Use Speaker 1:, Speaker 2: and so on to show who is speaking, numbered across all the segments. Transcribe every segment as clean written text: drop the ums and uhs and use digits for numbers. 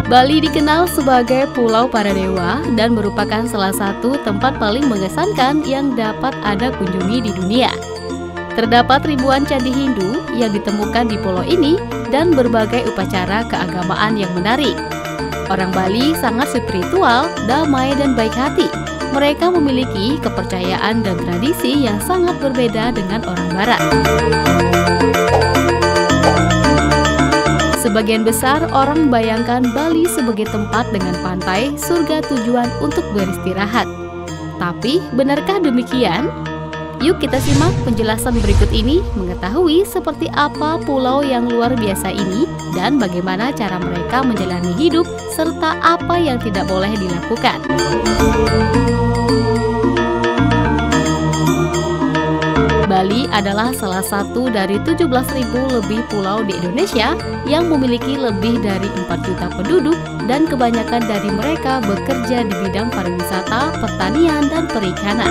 Speaker 1: Bali dikenal sebagai Pulau Para Dewa dan merupakan salah satu tempat paling mengesankan yang dapat Anda kunjungi di dunia. Terdapat ribuan candi Hindu yang ditemukan di pulau ini dan berbagai upacara keagamaan yang menarik. Orang Bali sangat spiritual, damai, dan baik hati. Mereka memiliki kepercayaan dan tradisi yang sangat berbeda dengan orang Barat. Sebagian besar orang membayangkan Bali sebagai tempat dengan pantai, surga tujuan untuk beristirahat. Tapi, benarkah demikian? Yuk kita simak penjelasan berikut ini, mengetahui seperti apa pulau yang luar biasa ini dan bagaimana cara mereka menjalani hidup serta apa yang tidak boleh dilakukan. Bali adalah salah satu dari 17.000 lebih pulau di Indonesia yang memiliki lebih dari 4 juta penduduk dan kebanyakan dari mereka bekerja di bidang pariwisata, pertanian, dan perikanan.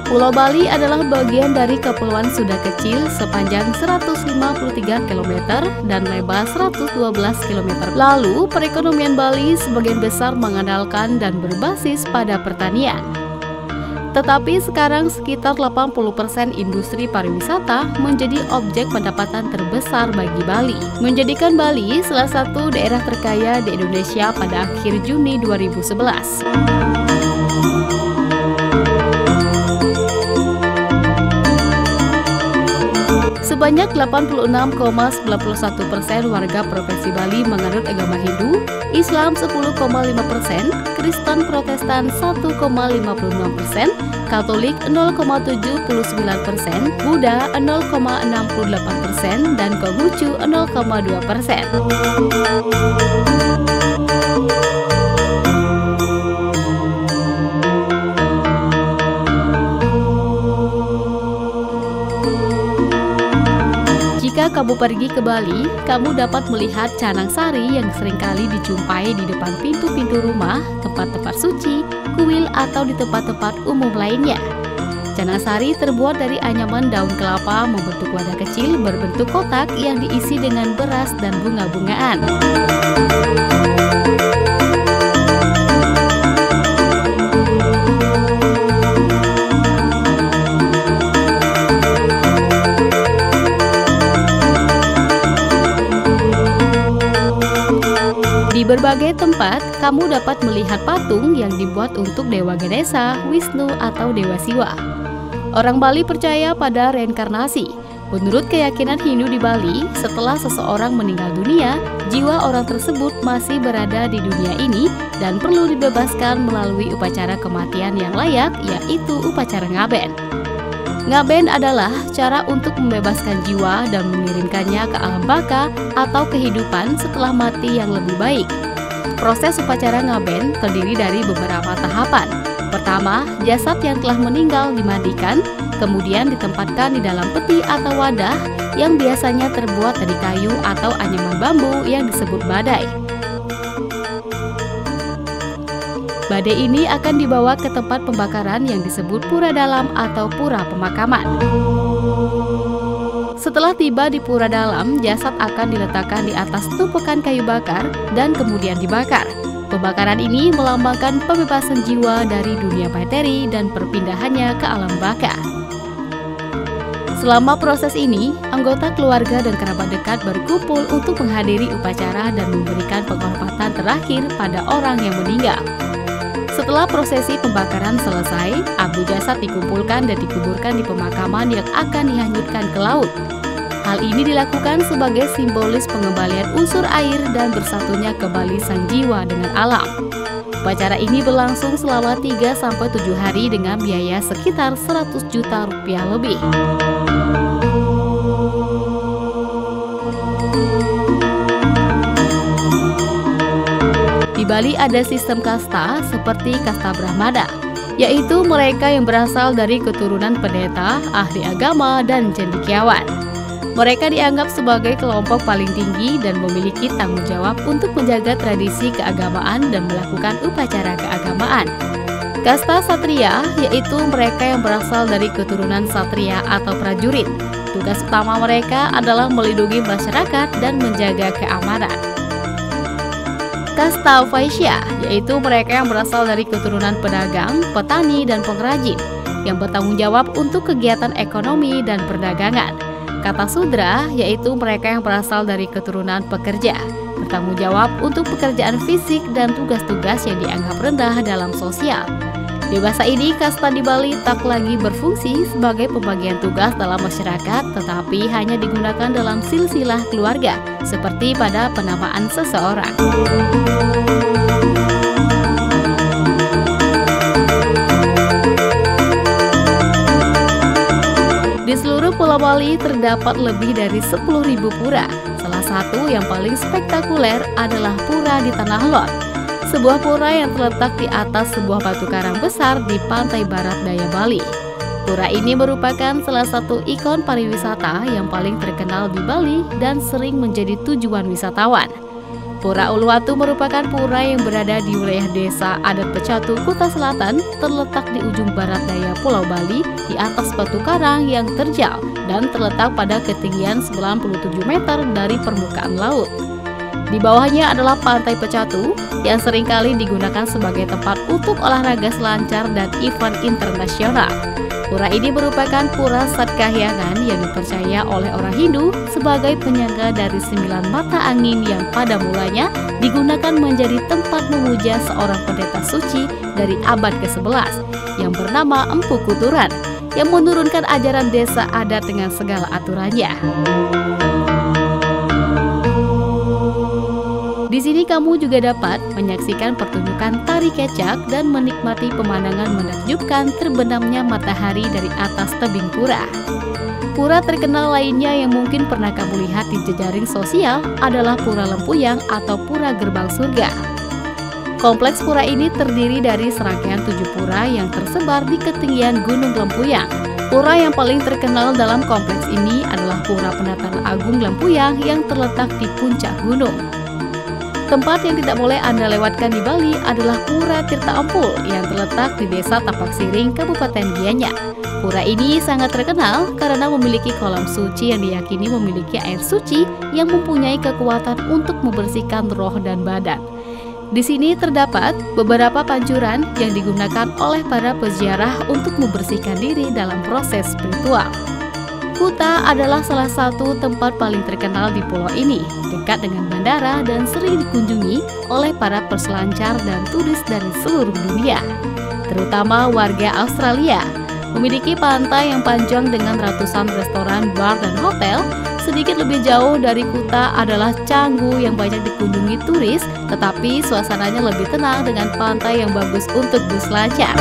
Speaker 1: Pulau Bali adalah bagian dari Kepulauan Sunda Kecil sepanjang 153 km dan lebar 112 km. Lalu, perekonomian Bali sebagian besar mengandalkan dan berbasis pada pertanian. Tetapi sekarang sekitar 80% industri pariwisata menjadi objek pendapatan terbesar bagi Bali, menjadikan Bali salah satu daerah terkaya di Indonesia pada akhir Juni 2011. Sebanyak 86,91% warga Provinsi Bali menganut agama Hindu, Islam 10,5%, Kristen Protestan 1,56%, Katolik 0,79%, Buddha 0,68%, dan Konghucu 0,2%. Jika kamu pergi ke Bali, kamu dapat melihat canang sari yang seringkali dijumpai di depan pintu-pintu rumah, tempat-tempat suci, kuil, atau di tempat-tempat umum lainnya. Canang sari terbuat dari anyaman daun kelapa membentuk wadah kecil berbentuk kotak yang diisi dengan beras dan bunga-bungaan. Di berbagai tempat, kamu dapat melihat patung yang dibuat untuk Dewa Ganesha, Wisnu, atau Dewa Siwa. Orang Bali percaya pada reinkarnasi. Menurut keyakinan Hindu di Bali, setelah seseorang meninggal dunia, jiwa orang tersebut masih berada di dunia ini dan perlu dibebaskan melalui upacara kematian yang layak, yaitu upacara ngaben. Ngaben adalah cara untuk membebaskan jiwa dan mengirimkannya ke alam baka atau kehidupan setelah mati yang lebih baik. Proses upacara ngaben terdiri dari beberapa tahapan. Pertama, jasad yang telah meninggal dimandikan, kemudian ditempatkan di dalam peti atau wadah yang biasanya terbuat dari kayu atau anyaman bambu yang disebut badai. Badai ini akan dibawa ke tempat pembakaran yang disebut pura dalam atau pura pemakaman. Setelah tiba di pura dalam, jasad akan diletakkan di atas tumpukan kayu bakar dan kemudian dibakar. Pembakaran ini melambangkan pembebasan jiwa dari dunia materi dan perpindahannya ke alam baka. Selama proses ini, anggota keluarga dan kerabat dekat berkumpul untuk menghadiri upacara dan memberikan penghormatan terakhir pada orang yang meninggal. Setelah prosesi pembakaran selesai, abu jasad dikumpulkan dan dikuburkan di pemakaman yang akan dihanyutkan ke laut. Hal ini dilakukan sebagai simbolis pengembalian unsur air dan bersatunya kembali sang jiwa dengan alam. Upacara ini berlangsung selama 3-7 hari dengan biaya sekitar 100 juta rupiah lebih. Di Bali ada sistem kasta seperti kasta Brahmana, yaitu mereka yang berasal dari keturunan pendeta, ahli agama, dan cendekiawan. Mereka dianggap sebagai kelompok paling tinggi dan memiliki tanggung jawab untuk menjaga tradisi keagamaan dan melakukan upacara keagamaan. Kasta Satria yaitu mereka yang berasal dari keturunan Satria atau prajurit. Tugas utama mereka adalah melindungi masyarakat dan menjaga keamanan. Kasta Vaishya, yaitu mereka yang berasal dari keturunan pedagang, petani, dan pengrajin yang bertanggung jawab untuk kegiatan ekonomi dan perdagangan. Kata Sudra, yaitu mereka yang berasal dari keturunan pekerja, bertanggung jawab untuk pekerjaan fisik dan tugas-tugas yang dianggap rendah dalam sosial. Dewasa ini, kasta di Bali tak lagi berfungsi sebagai pembagian tugas dalam masyarakat, tetapi hanya digunakan dalam silsilah keluarga, seperti pada penamaan seseorang. Di seluruh Pulau Bali terdapat lebih dari 10.000 pura. Salah satu yang paling spektakuler adalah Pura di Tanah Lot, sebuah pura yang terletak di atas sebuah batu karang besar di pantai barat daya Bali. Pura ini merupakan salah satu ikon pariwisata yang paling terkenal di Bali dan sering menjadi tujuan wisatawan. Pura Uluwatu merupakan pura yang berada di wilayah desa adat Pecatu, Kuta Selatan, terletak di ujung barat daya Pulau Bali di atas batu karang yang terjal dan terletak pada ketinggian 97 meter dari permukaan laut. Di bawahnya adalah Pantai Pecatu yang seringkali digunakan sebagai tempat untuk olahraga selancar dan event internasional. Pura ini merupakan pura Satkahyangan yang dipercaya oleh orang Hindu sebagai penyangga dari 9 mata angin yang pada mulanya digunakan menjadi tempat memuja seorang pendeta suci dari abad ke-11 yang bernama Empu Kuturan yang menurunkan ajaran desa adat dengan segala aturannya. Di sini kamu juga dapat menyaksikan pertunjukan tari kecak dan menikmati pemandangan menakjubkan terbenamnya matahari dari atas tebing pura. Pura terkenal lainnya yang mungkin pernah kamu lihat di jejaring sosial adalah Pura Lempuyang atau Pura Gerbang Surga. Kompleks pura ini terdiri dari serangkaian 7 pura yang tersebar di ketinggian Gunung Lempuyang. Pura yang paling terkenal dalam kompleks ini adalah Pura Penataran Agung Lempuyang yang terletak di puncak gunung. Tempat yang tidak boleh Anda lewatkan di Bali adalah Pura Tirta Empul yang terletak di Desa Tapak Siring, Kabupaten Gianyar. Pura ini sangat terkenal karena memiliki kolam suci yang diyakini memiliki air suci yang mempunyai kekuatan untuk membersihkan roh dan badan. Di sini terdapat beberapa pancuran yang digunakan oleh para peziarah untuk membersihkan diri dalam proses spiritual. Kuta adalah salah satu tempat paling terkenal di pulau ini, dekat dengan bandara dan sering dikunjungi oleh para peselancar dan turis dari seluruh dunia, terutama warga Australia. Memiliki pantai yang panjang dengan ratusan restoran, bar, dan hotel. Sedikit lebih jauh dari Kuta adalah Canggu yang banyak dikunjungi turis, tetapi suasananya lebih tenang dengan pantai yang bagus untuk berselancar.